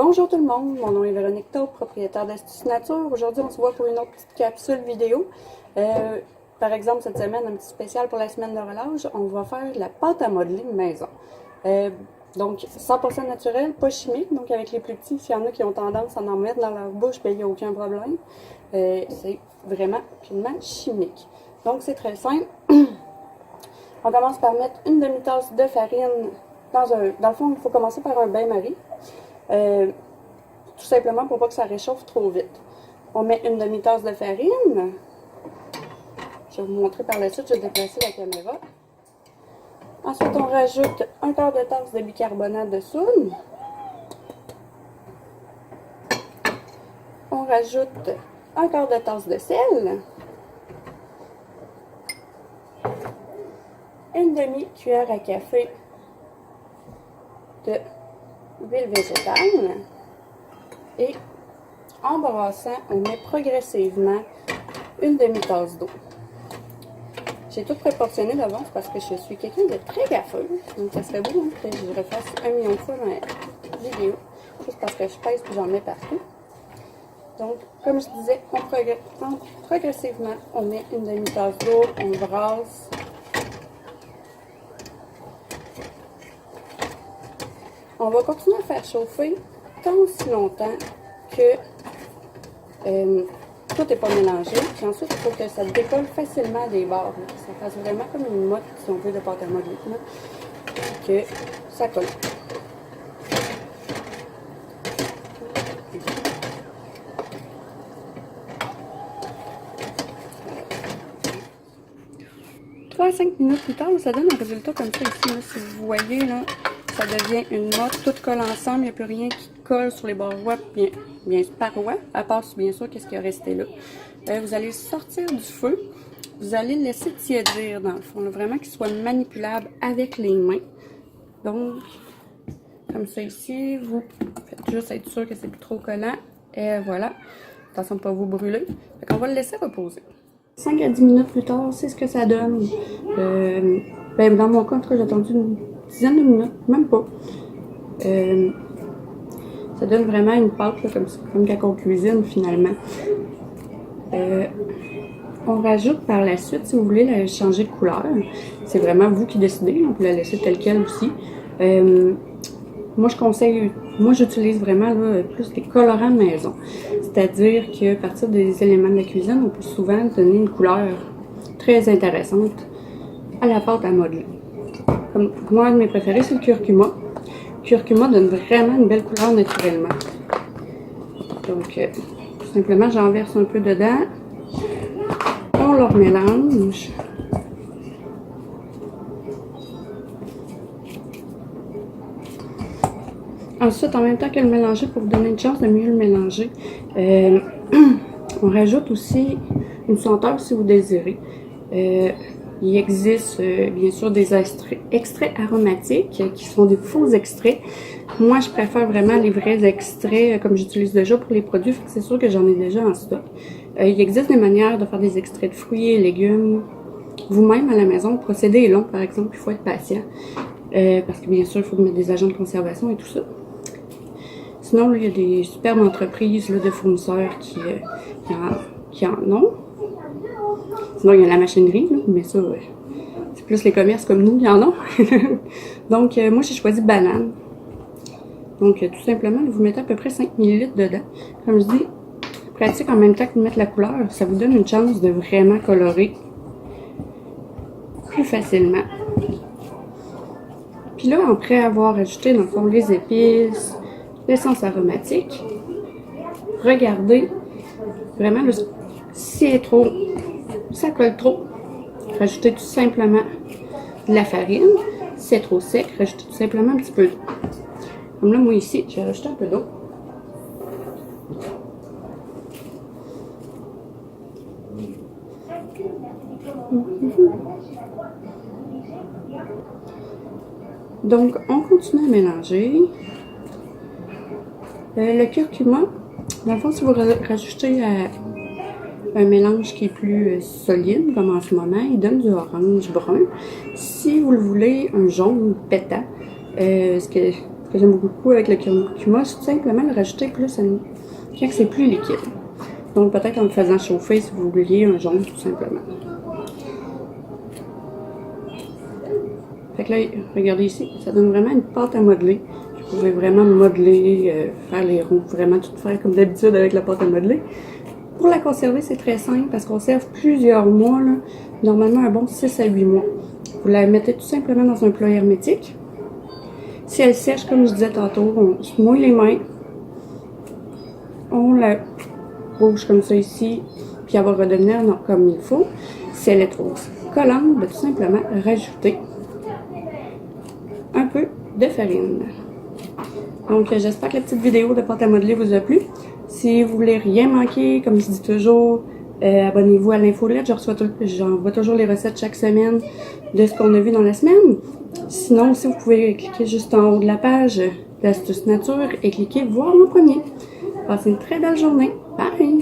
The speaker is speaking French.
Bonjour tout le monde, mon nom est Véronique Taupe, propriétaire d'Astuces Nature. Aujourd'hui, on se voit pour une autre petite capsule vidéo. Par exemple, cette semaine, un petit spécial pour la semaine de relâche, on va faire de la pâte à modeler maison. Donc, 100% naturel, pas chimique. Donc, avec les plus petits, s'il y en a qui ont tendance à en mettre dans leur bouche, ben, il n'y a aucun problème. C'est vraiment purement chimique. Donc, c'est très simple. On commence par mettre une demi-tasse de farine dans le fond, il faut commencer par un bain-marie. Tout simplement pour pas que ça réchauffe trop vite. On met une demi-tasse de farine. Je vais vous montrer par la suite, je vais déplacer la caméra. Ensuite, on rajoute un quart de tasse de bicarbonate de soude. On rajoute un quart de tasse de sel. Une demi-cuillère à café de huile végétale. Et en brassant, on met progressivement une demi-tasse d'eau. J'ai tout préportionné d'avance parce que je suis quelqu'un de très gaffeux. Donc ça serait beau que je refasse 1 million de fois ma vidéo. Juste parce que je pèse et j'en mets partout. Donc, comme je disais, progressivement, on met une demi-tasse d'eau, on brasse. On va continuer à faire chauffer tant aussi longtemps que tout n'est pas mélangé. Puis ensuite, il faut que ça décolle facilement des bords. Là. Que ça fasse vraiment comme une motte, si on veut, de pâte à modeler. Que ça colle. Trois à 5 minutes plus tard, ça donne un résultat comme ça ici. Là, si vous voyez, là, ça devient une motte, tout colle ensemble, il n'y a plus rien qui colle sur les parois, bien parois, à part bien sûr qu'est-ce qui est resté là. Vous allez sortir du feu, vous allez le laisser tiédir dans le fond, là, vraiment qu'il soit manipulable avec les mains. Donc, comme ça ici, vous faites juste être sûr que c'est plus trop collant. Et voilà, attention de ne pas vous brûler. On va le laisser reposer. 5 à 10 minutes plus tard, c'est ce que ça donne. Ben, dans mon cas, en tout cas, j'ai attendu une dizaine de minutes, même pas. Ça donne vraiment une pâte, là, comme quand on cuisine finalement. On rajoute par la suite, si vous voulez la changer de couleur, c'est vraiment vous qui décidez, on peut la laisser telle quelle aussi. Moi j'utilise vraiment là, plus des colorants de maison. C'est-à-dire qu'à partir des éléments de la cuisine, on peut souvent donner une couleur très intéressante à la pâte à modeler. Comme moi, un de mes préférés, c'est le curcuma. Le curcuma donne vraiment une belle couleur naturellement. Donc, tout simplement, j'en verse un peu dedans. On leur mélange. Ensuite, en même temps que le mélanger, pour vous donner une chance de mieux le mélanger, on rajoute aussi une senteur si vous désirez. Il existe bien sûr des extraits aromatiques qui sont des faux extraits. Moi, je préfère vraiment les vrais extraits comme j'utilise déjà pour les produits. C'est sûr que j'en ai déjà en stock. Il existe des manières de faire des extraits de fruits et légumes vous-même à la maison. Le procédé est long, par exemple, il faut être patient. Parce que bien sûr, il faut mettre des agents de conservation et tout ça. Sinon, là, il y a des superbes entreprises là, de fournisseurs qui en ont. Sinon, il y a la machinerie, là, mais ça, c'est plus les commerces comme nous qui en ont. Donc, moi, j'ai choisi banane. Donc, tout simplement, vous mettez à peu près 5 ml dedans. Comme je dis, pratique en même temps que de mettre la couleur. Ça vous donne une chance de vraiment colorer plus facilement. Puis là, après avoir ajouté, dans le fond, les épices, l'essence aromatique, regardez, vraiment, là, si c'est trop, ça colle trop, rajoutez tout simplement de la farine. Si c'est trop sec, rajoutez tout simplement un petit peu d'eau. Comme là, moi ici, j'ai rajouté un peu d'eau. Donc, on continue à mélanger. Le curcuma, dans le fond, si vous rajoutez un mélange qui est plus solide, comme en ce moment, il donne du orange brun. Si vous le voulez, un jaune pétant, que j'aime beaucoup avec le curcuma, c'est tout simplement le rajouter plus quand c'est plus liquide. Donc peut-être en le faisant chauffer si vous vouliez un jaune tout simplement. Fait que là, regardez ici, ça donne vraiment une pâte à modeler. Vous pouvez vraiment modeler, faire les ronds, vraiment tout faire comme d'habitude avec la pâte à modeler. Pour la conserver, c'est très simple parce qu'on conserve plusieurs mois, là, normalement un bon 6 à 8 mois. Vous la mettez tout simplement dans un plat hermétique. Si elle sèche, comme je disais tantôt, on se mouille les mains. On la bouge comme ça ici, puis elle va redevenir comme il faut. Si elle est trop collante, ben, tout simplement rajouter un peu de farine. Donc, j'espère que la petite vidéo de pâte à modeler vous a plu. Si vous voulez rien manquer, comme je dis toujours, abonnez-vous à l'infolette. J'envoie toujours les recettes chaque semaine de ce qu'on a vu dans la semaine. Sinon, aussi, vous pouvez cliquer juste en haut de la page d'Astuces Nature et cliquer voir en premier. Passez une très belle journée. Bye!